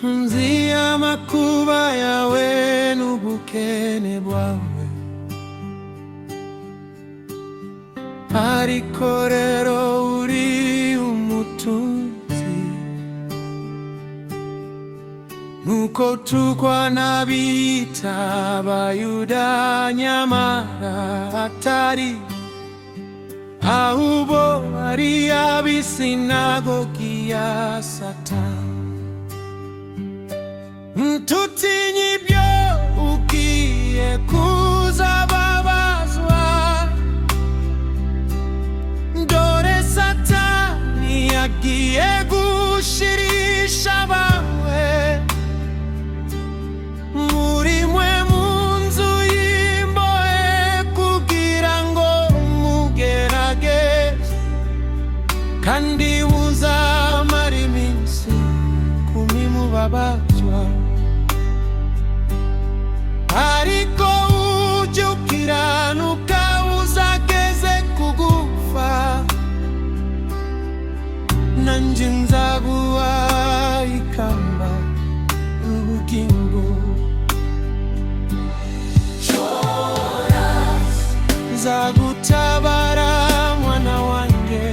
nzia makuba yawe n'ubukene bwawe, ariko rero uri umutunzi. Nuko tukw'anabita Abayuda nyamara atari, ahubwo ari ab'isinagogi ya Satani. Ntutinya ibyo ugiye kuzababazwa, dore Satani yagiye gushirisha abawe muri mwe mu nzu y'imbohe, kugira ngo mugerageze, kandi muzamara iminsi 10 mubabazwa. Ariko ujye ukiranuka uzageze kugufa, nanjye nzaguha ikamba ry'ubugingo. Nzagutabara mwana wanjye,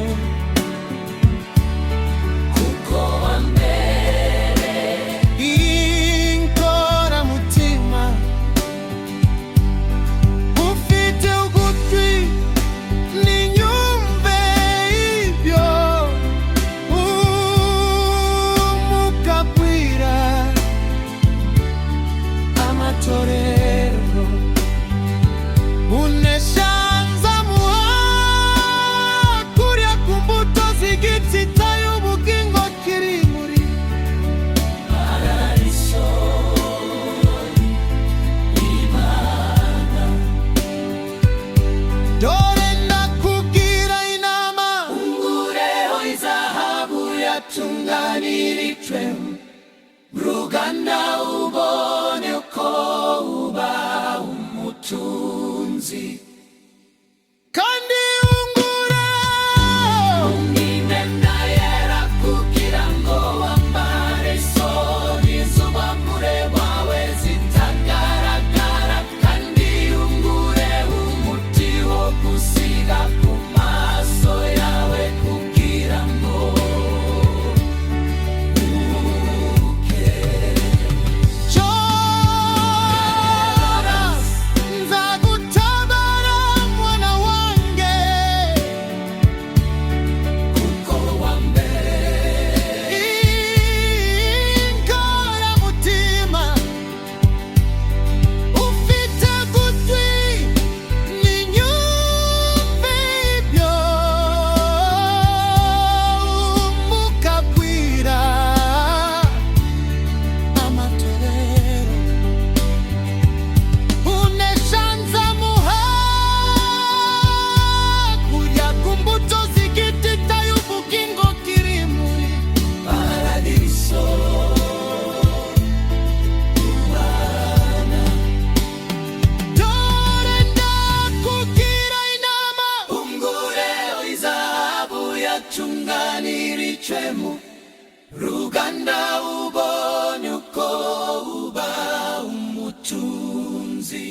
kuko wambereye inkoramutima. Ufite ugutwi ninyumve ibyo umwuka abwira amatorero. Unesha nzamuha kurya ku mbuto z'igiti cy'ubugingo kiri muri paradiso y'Imana. Dore ndakubwira inama, ungureho izahabu yatunganirijwe mu ruganda, ubone uko uba umutunzi. Kandi ungura imyenda yera, kugira ngo wambare isoni iz'ubwambure bwawe zitagaragara, kandi ungure umuti wo gusiga ku maso yawe, kugira ngo uruhuke. Nzagutabara mwana wanjye, kuko wambereye inkoramutima. Ufite ugutwi ninyumve ibyo umwuka abwira amatorero. Unesha nzamuha kurya ku mbuto z'igiti cy'ubugingo kiri muri paradiso y'Imana. Dore ndakubwira inama, ungureho izahabu yatunganirijwe mu ruganda, ubonye uko uba umutunzi.